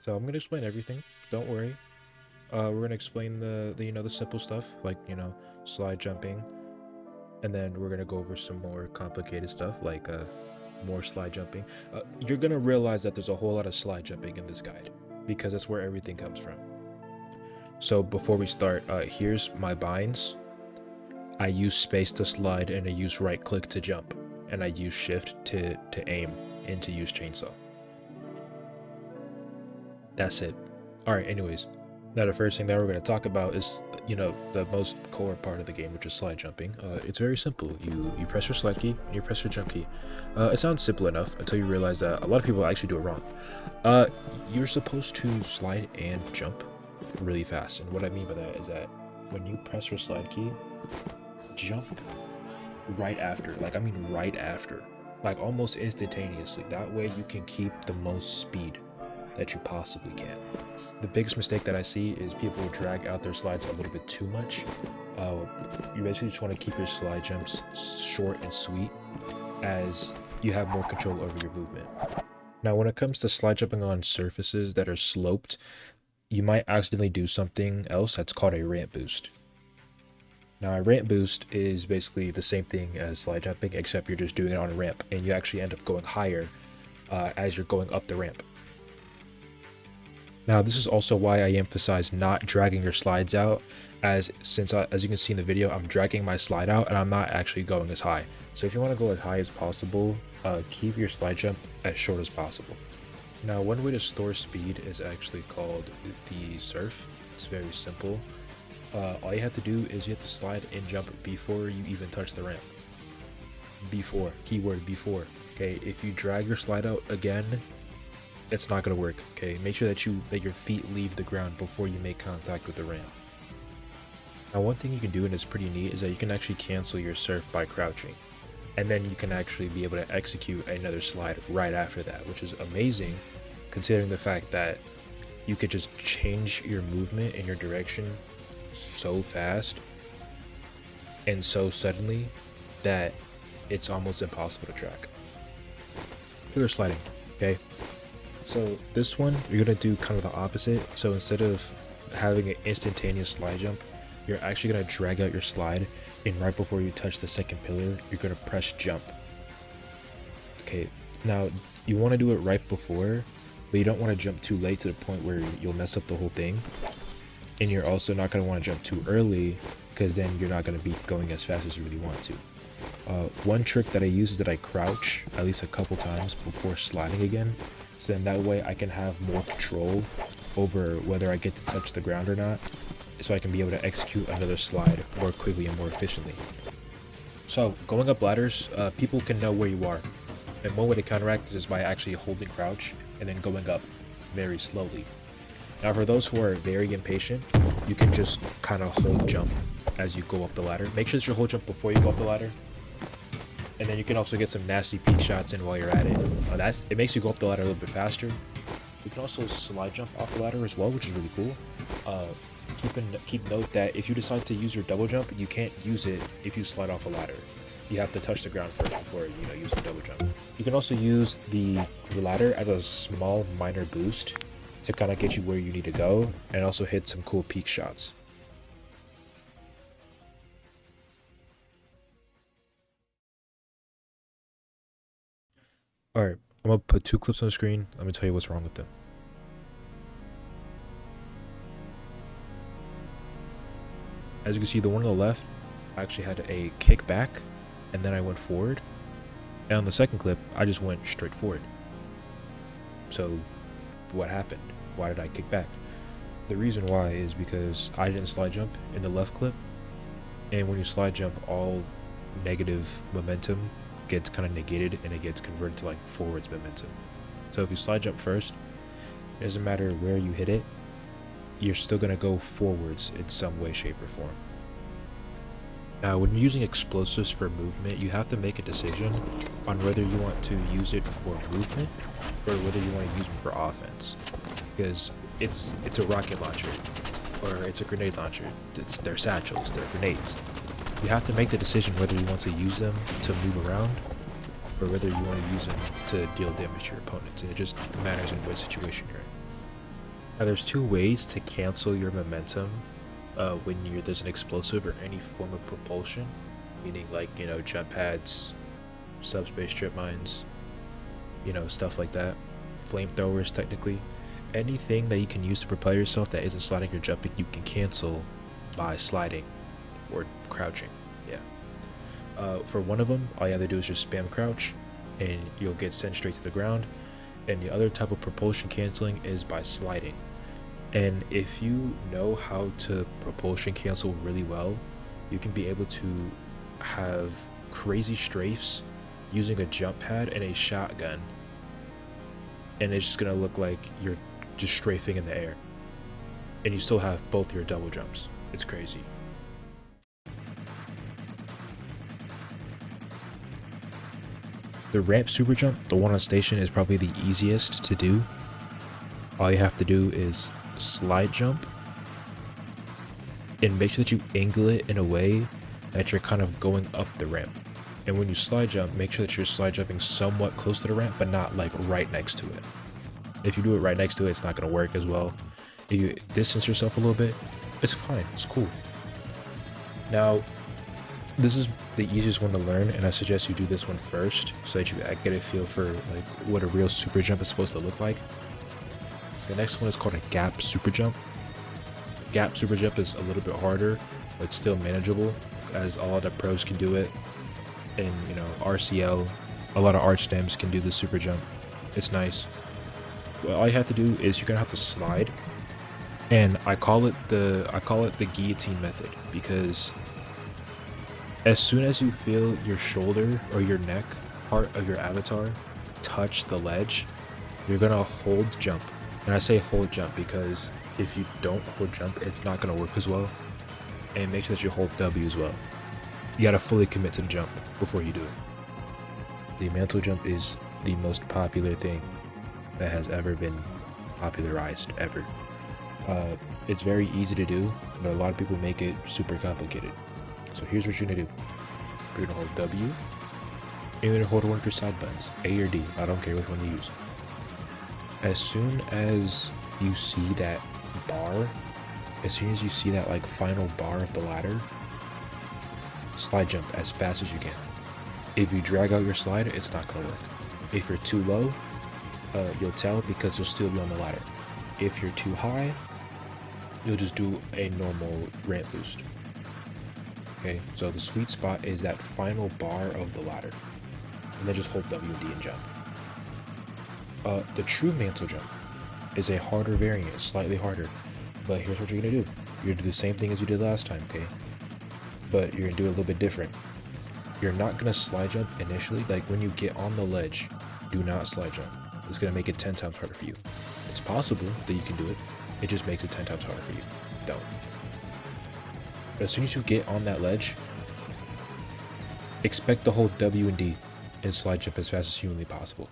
So I'm gonna explain everything. Don't worry. We're gonna explain the simple stuff like slide jumping, and then we're gonna go over some more complicated stuff like more slide jumping. You're gonna realize that there's a whole lot of slide jumping in this guide because that's where everything comes from. So before we start, here's my binds. I use space to slide, and I use right click to jump, and I use shift to aim and to use chainsaw. That's it. All right, anyways, now the first thing that we're going to talk about is the most core part of the game, which is slide jumping. It's very simple. You press your slide key and you press your jump key. It sounds simple enough until you realize that a lot of people actually do it wrong. You're supposed to slide and jump really fast, and what I mean by that is that when you press your slide key, jump right after. Like, I mean right after, like almost instantaneously. That way you can keep the most speed that you possibly can. The biggest mistake that I see is people drag out their slides a little bit too much. You basically just want to keep your slide jumps short and sweet, as you have more control over your movement. Now, when it comes to slide jumping on surfaces that are sloped, you might accidentally do something else that's called a ramp boost. Now, a ramp boost is basically the same thing as slide jumping, except you're just doing it on a ramp, and you actually end up going higher as you're going up the ramp. Now, this is also why I emphasize not dragging your slides out, as you can see in the video, I'm dragging my slide out and I'm not actually going as high. So if you want to go as high as possible, keep your slide jump as short as possible. Now, one way to store speed is actually called the surf. It's very simple. All you have to do is you have to slide and jump before you even touch the ramp. Before, keyword before. Okay, if you drag your slide out again, it's not going to work. Okay, make sure that your feet leave the ground before you make contact with the ramp. Now, one thing you can do, and it's pretty neat, is that you can actually cancel your surf by crouching, and then you can actually be able to execute another slide right after that, which is amazing considering the fact that you could just change your movement and your direction so fast and so suddenly that it's almost impossible to track. Figure sliding, okay? So this one, you're gonna do kind of the opposite. So instead of having an instantaneous slide jump, you're actually gonna drag out your slide, and right before you touch the second pillar, you're gonna press jump. Okay, now you wanna do it right before, but you don't wanna jump too late to the point where you'll mess up the whole thing. And you're also not gonna wanna jump too early, because then you're not gonna be going as fast as you really want to. One trick that I use is that I crouch at least a couple times before sliding again. So then that way I can have more control over whether I get to touch the ground or not, so I can be able to execute another slide more quickly and more efficiently. So going up ladders, people can know where you are. And one way to counteract this is by actually holding crouch and then going up very slowly. Now, for those who are very impatient, you can just kind of hold jump as you go up the ladder. Make sure it's your hold jump before you go up the ladder. And then you can also get some nasty peek shots in while you're at it. It makes you go up the ladder a little bit faster. You can also slide jump off the ladder as well, which is really cool. Keep note that if you decide to use your double jump, you can't use it if you slide off a ladder. You have to touch the ground first before use the double jump. You can also use the ladder as a small minor boost to kind of get you where you need to go, and also hit some cool peek shots. Alright, I'm gonna put two clips on the screen. Let me tell you what's wrong with them. As you can see, the one on the left, I actually had a kick back, and then I went forward. And on the second clip, I just went straight forward. So, what happened? Why did I kick back? The reason why is because I didn't slide jump in the left clip, and when you slide jump, all negative momentum gets kind of negated and it gets converted to like forwards momentum. So if you slide jump first, it doesn't matter where you hit it, you're still going to go forwards in some way, shape, or form. Now, when you're using explosives for movement, you have to make a decision on whether you want to use it for movement or whether you want to use them for offense. Because it's a rocket launcher, or it's a grenade launcher. They're satchels, they're grenades. You have to make the decision whether you want to use them to move around or whether you want to use them to deal damage to your opponents, and it just matters in what situation you're in. Now, there's two ways to cancel your momentum when there's an explosive or any form of propulsion, meaning like, jump pads, subspace strip mines, stuff like that, flamethrowers technically. Anything that you can use to propel yourself that isn't sliding or jumping, you can cancel by sliding or crouching. Yeah. For one of them, all you have to do is just spam crouch and you'll get sent straight to the ground. And the other type of propulsion canceling is by sliding. And if you know how to propulsion cancel really well, you can be able to have crazy strafes using a jump pad and a shotgun. And it's just gonna look like you're just strafing in the air. And you still have both your double jumps. It's crazy. The ramp super jump, the one on station, is probably the easiest to do. All you have to do is slide jump and make sure that you angle it in a way that you're kind of going up the ramp. And when you slide jump, make sure that you're slide jumping somewhat close to the ramp, but not like right next to it. If you do it right next to it, it's not going to work as well. If you distance yourself a little bit, it's fine. It's cool. Now, this is the easiest one to learn, and I suggest you do this one first so that you get a feel for like what a real super jump is supposed to look like. The next one is called a gap super jump. Gap super jump is a little bit harder, but still manageable, as a lot of pros can do it. And RCL, a lot of arch stems can do the super jump. It's nice. Well, all you have to do is you're gonna have to slide, and I call it the guillotine method, because as soon as you feel your shoulder or your neck part of your avatar touch the ledge, you're gonna hold jump. And I say hold jump because if you don't hold jump, it's not gonna work as well. And make sure that you hold W as well. You gotta fully commit to the jump before you do it. The mantle jump is the most popular thing that has ever been popularized ever. It's very easy to do, but a lot of people make it super complicated. So here's what you're gonna do. You're gonna hold W, and you're gonna hold one of your side buttons, A or D, I don't care which one you use. As soon as you see that bar, as soon as you see that like final bar of the ladder, slide jump as fast as you can. If you drag out your slide, it's not gonna work. If you're too low, you'll tell because you'll still be on the ladder. If you're too high, you'll just do a normal ramp boost. Okay, so the sweet spot is that final bar of the ladder. And then just hold W and D and jump. The true mantle jump is a harder variant, slightly harder. But here's what you're gonna do. You're gonna do the same thing as you did last time, okay? But you're gonna do it a little bit different. You're not gonna slide jump initially. Like when you get on the ledge, do not slide jump. It's gonna make it 10 times harder for you. It's possible that you can do it. It just makes it 10 times harder for you. Don't. As soon as you get on that ledge, expect to hold W and D and slide jump as fast as humanly possible.